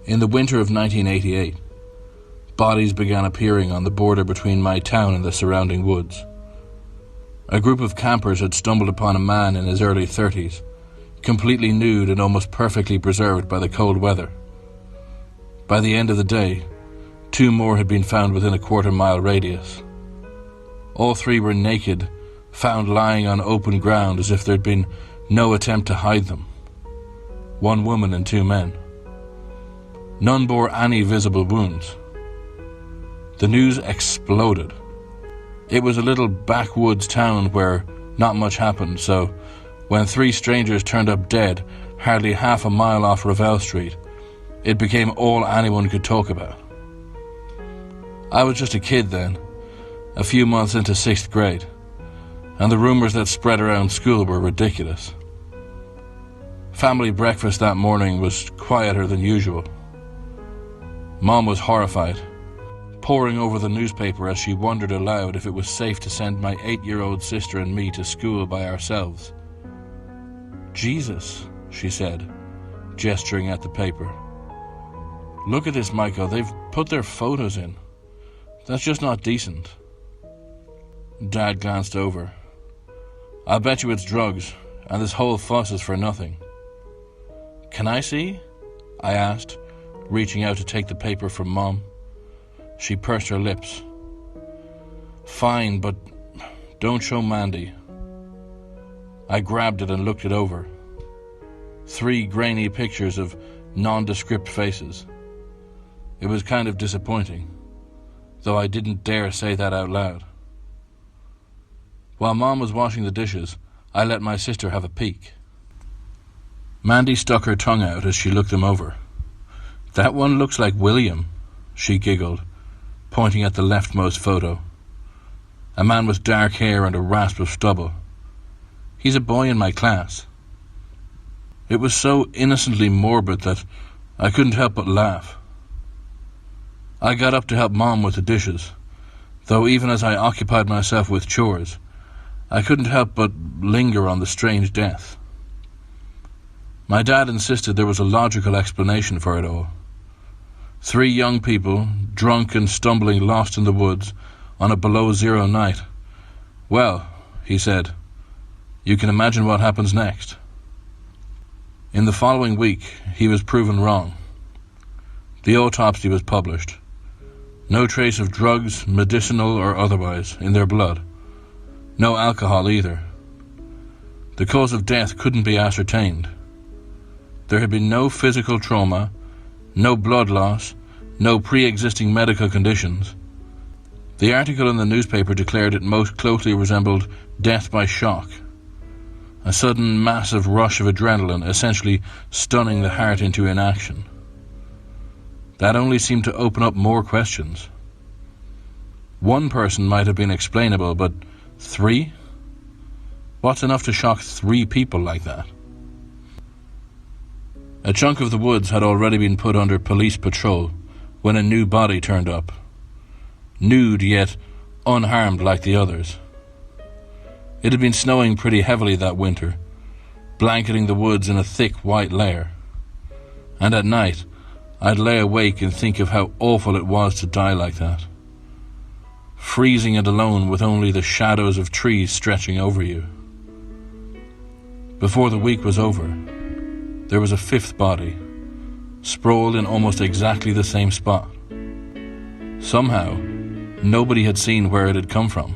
In the winter of 1988, bodies began appearing on the border between my town and the surrounding woods. A group of campers had stumbled upon a man in his early 30s, completely nude and almost perfectly preserved by the cold weather. By the end of the day, 2 more had been found within a quarter-mile radius. All 3 were naked, found lying on open ground as if there'd been no attempt to hide them. 1 woman and 2 men. None bore any visible wounds. The news exploded. It was a little backwoods town where not much happened, so when 3 strangers turned up dead hardly half a mile off Revelle Street, it became all anyone could talk about. I was just a kid then, a few months into 6th grade, and the rumors that spread around school were ridiculous. Family breakfast that morning was quieter than usual. Mom was horrified, poring over the newspaper as she wondered aloud if it was safe to send my 8-year-old sister and me to school by ourselves. "Jesus," she said, gesturing at the paper. "Look at this, Michael. They've put their photos in. That's just not decent." Dad glanced over. "I'll bet you it's drugs, and this whole fuss is for nothing." "Can I see?" I asked, reaching out to take the paper from Mom. She pursed her lips. "Fine, but don't show Mandy." I grabbed it and looked it over. 3 grainy pictures of nondescript faces. It was kind of disappointing, though I didn't dare say that out loud. While Mom was washing the dishes, I let my sister have a peek. Mandy stuck her tongue out as she looked them over. "That one looks like William," she giggled, pointing at the leftmost photo. A man with dark hair and a rasp of stubble. "He's a boy in my class." It was so innocently morbid that I couldn't help but laugh. I got up to help Mom with the dishes, though even as I occupied myself with chores, I couldn't help but linger on the strange death. My dad insisted there was a logical explanation for it all. 3 young people, drunk and stumbling lost in the woods on a below-zero night. "Well," he said, "you can imagine what happens next." In the following week, he was proven wrong. The autopsy was published. No trace of drugs, medicinal or otherwise, in their blood. No alcohol either. The cause of death couldn't be ascertained. There had been no physical trauma, no blood loss, no pre-existing medical conditions. The article in the newspaper declared it most closely resembled death by shock. A sudden massive rush of adrenaline, essentially stunning the heart into inaction. That only seemed to open up more questions. 1 person might have been explainable, but 3? What's enough to shock 3 people like that? A chunk of the woods had already been put under police patrol when a new body turned up. Nude yet unharmed like the others. It had been snowing pretty heavily that winter, blanketing the woods in a thick white layer. And at night, I'd lay awake and think of how awful it was to die like that. Freezing and alone with only the shadows of trees stretching over you. Before the week was over, there was a 5th body, sprawled in almost exactly the same spot. Somehow, nobody had seen where it had come from.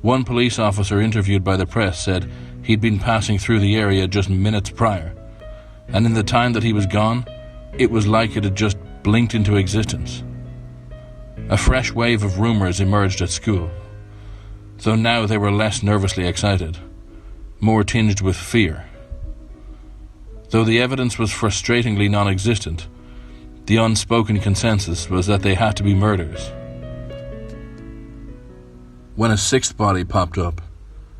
1 police officer interviewed by the press said he'd been passing through the area just minutes prior, and in the time that he was gone, it was like it had just blinked into existence. A fresh wave of rumors emerged at school, though now they were less nervously excited, more tinged with fear. Though the evidence was frustratingly non-existent, the unspoken consensus was that they had to be murders. When a 6th body popped up,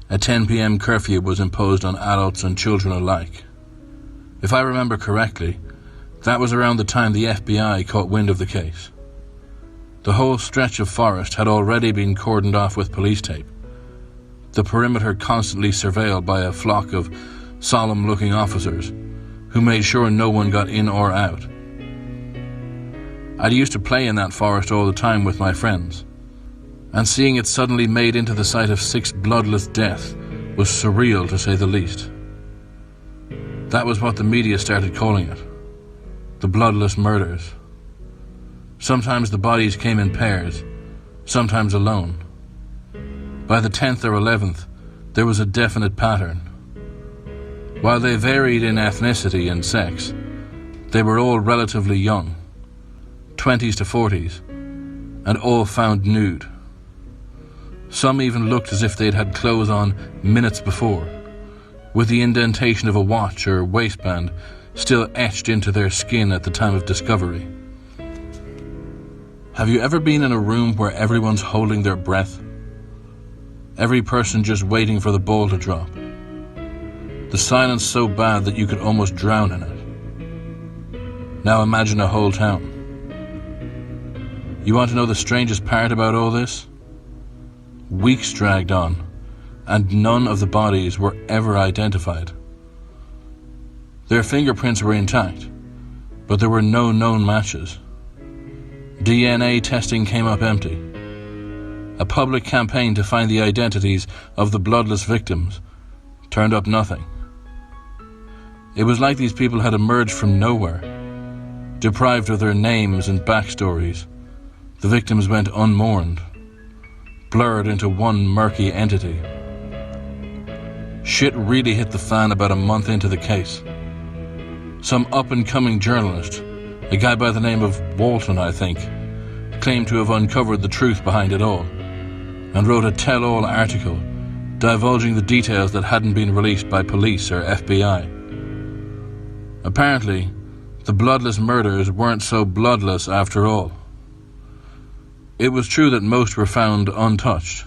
a 10 p.m. curfew was imposed on adults and children alike. If I remember correctly, that was around the time the FBI caught wind of the case. The whole stretch of forest had already been cordoned off with police tape, the perimeter constantly surveilled by a flock of solemn-looking officers who made sure no one got in or out, I'd used to play in that forest all the time with my friends, and seeing it suddenly made into the site of 6 bloodless deaths was surreal, to say the least. That was what the media started calling it, the bloodless murders. Sometimes the bodies came in pairs, sometimes alone. By the 10th or 11th, there was a definite pattern. While they varied in ethnicity and sex, they were all relatively young, 20s to 40s, and all found nude. Some even looked as if they'd had clothes on minutes before, with the indentation of a watch or waistband still etched into their skin at the time of discovery. Have you ever been in a room where everyone's holding their breath? Every person just waiting for the ball to drop. The silence so bad that you could almost drown in it. Now imagine a whole town. You want to know the strangest part about all this? Weeks dragged on, and none of the bodies were ever identified. Their fingerprints were intact, but there were no known matches. DNA testing came up empty. A public campaign to find the identities of the bloodless victims turned up nothing. It was like these people had emerged from nowhere. Deprived of their names and backstories, the victims went unmourned, blurred into one murky entity. Shit really hit the fan about a month into the case. Some up-and-coming journalist, a guy by the name of Walton, I think, claimed to have uncovered the truth behind it all, and wrote a tell-all article divulging the details that hadn't been released by police or FBI. Apparently, the bloodless murders weren't so bloodless after all. It was true that most were found untouched,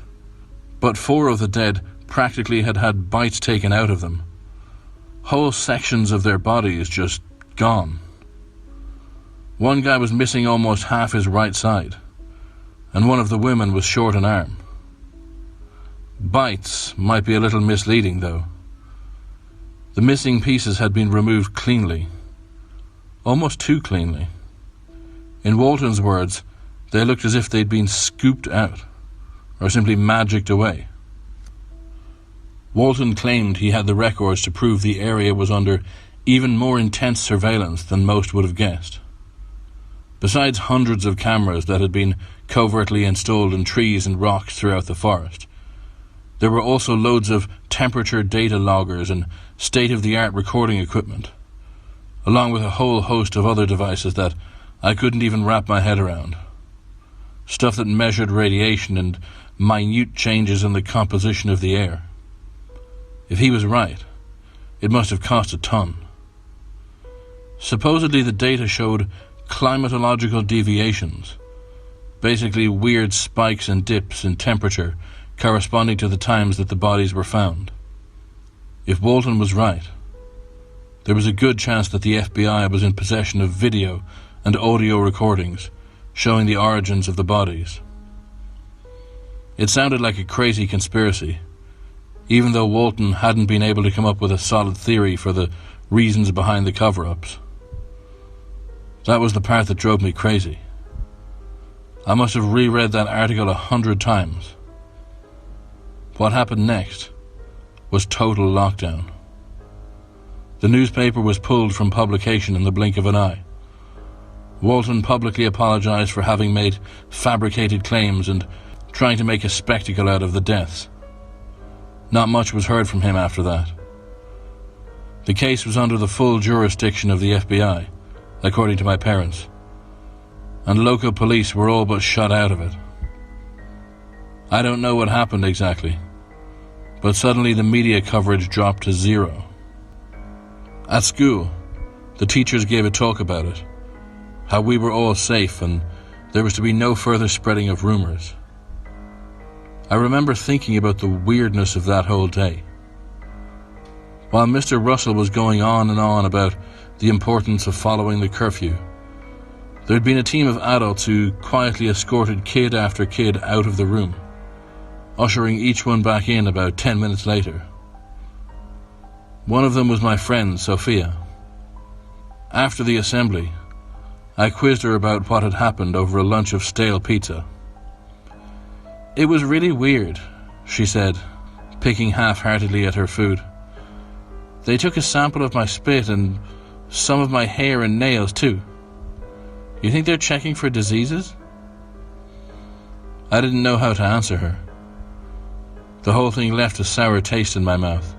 but 4 of the dead practically had had bites taken out of them. Whole sections of their bodies just gone. One guy was missing almost half his right side, and one of the women was short an arm. Bites might be a little misleading, though. The missing pieces had been removed cleanly, almost too cleanly. In Walton's words, they looked as if they'd been scooped out, or simply magicked away. Walton claimed he had the records to prove the area was under even more intense surveillance than most would have guessed. Besides hundreds of cameras that had been covertly installed in trees and rocks throughout the forest, there were also loads of temperature data loggers and state-of-the-art recording equipment, along with a whole host of other devices that I couldn't even wrap my head around. Stuff that measured radiation and minute changes in the composition of the air. If he was right, it must have cost a ton. Supposedly the data showed climatological deviations, basically weird spikes and dips in temperature corresponding to the times that the bodies were found. If Walton was right, there was a good chance that the FBI was in possession of video and audio recordings showing the origins of the bodies. It sounded like a crazy conspiracy, even though Walton hadn't been able to come up with a solid theory for the reasons behind the cover-ups. That was the part that drove me crazy. I must have reread that article 100 times. What happened next was total lockdown. The newspaper was pulled from publication in the blink of an eye. Walton publicly apologized for having made fabricated claims and trying to make a spectacle out of the deaths. Not much was heard from him after that. The case was under the full jurisdiction of the FBI, according to my parents, and local police were all but shut out of it. I don't know what happened exactly, but suddenly the media coverage dropped to zero. At school, the teachers gave a talk about it, how we were all safe and there was to be no further spreading of rumors. I remember thinking about the weirdness of that whole day. While Mr. Russell was going on and on about the importance of following the curfew, there had been a team of adults who quietly escorted kid after kid out of the room, ushering each one back in about 10 minutes later. One of them was my friend, Sophia. After the assembly, I quizzed her about what had happened over a lunch of stale pizza. "It was really weird," she said, picking half-heartedly at her food. "They took a sample of my spit and some of my hair and nails too. You think they're checking for diseases?" I didn't know how to answer her. The whole thing left a sour taste in my mouth,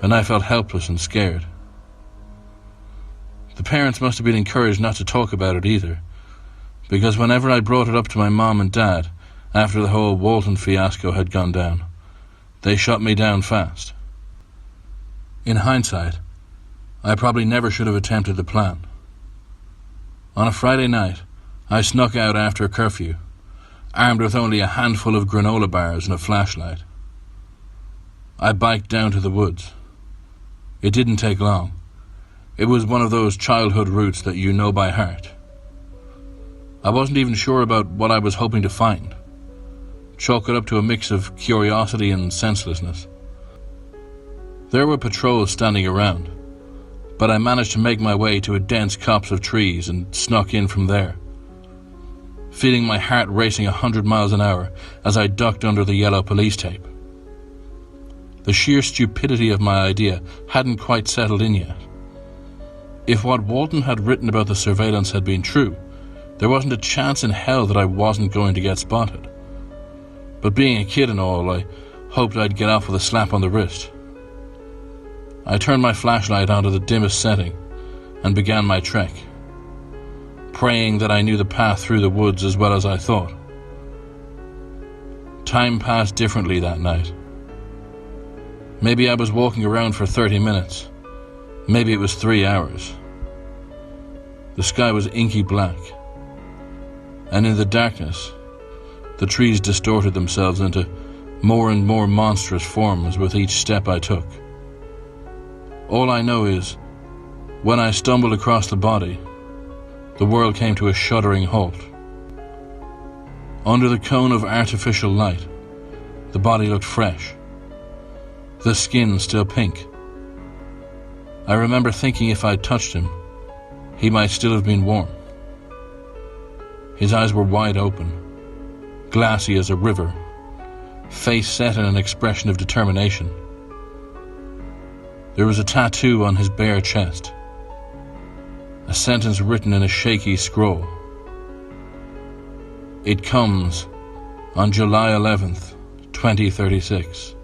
and I felt helpless and scared. The parents must have been encouraged not to talk about it either, because whenever I brought it up to my mom and dad after the whole Walton fiasco had gone down, they shut me down fast. In hindsight, I probably never should have attempted the plan. On a Friday night, I snuck out after curfew, armed with only a handful of granola bars and a flashlight. I biked down to the woods. It didn't take long. It was one of those childhood routes that you know by heart. I wasn't even sure about what I was hoping to find. Chalk it up to a mix of curiosity and senselessness. There were patrols standing around, but I managed to make my way to a dense copse of trees and snuck in from there, feeling my heart racing 100 miles an hour as I ducked under the yellow police tape. The sheer stupidity of my idea hadn't quite settled in yet. If what Walton had written about the surveillance had been true, there wasn't a chance in hell that I wasn't going to get spotted. But being a kid and all, I hoped I'd get off with a slap on the wrist. I turned my flashlight onto the dimmest setting and began my trek, praying that I knew the path through the woods as well as I thought. Time passed differently that night. Maybe I was walking around for 30 minutes. Maybe it was 3 hours. The sky was inky black, and in the darkness, the trees distorted themselves into more and more monstrous forms with each step I took. All I know is, when I stumbled across the body, the world came to a shuddering halt. Under the cone of artificial light, the body looked fresh, the skin still pink. I remember thinking if I'd touched him, he might still have been warm. His eyes were wide open, glassy as a river, face set in an expression of determination. There was a tattoo on his bare chest, a sentence written in a shaky scroll. "It comes on July 11th, 2036.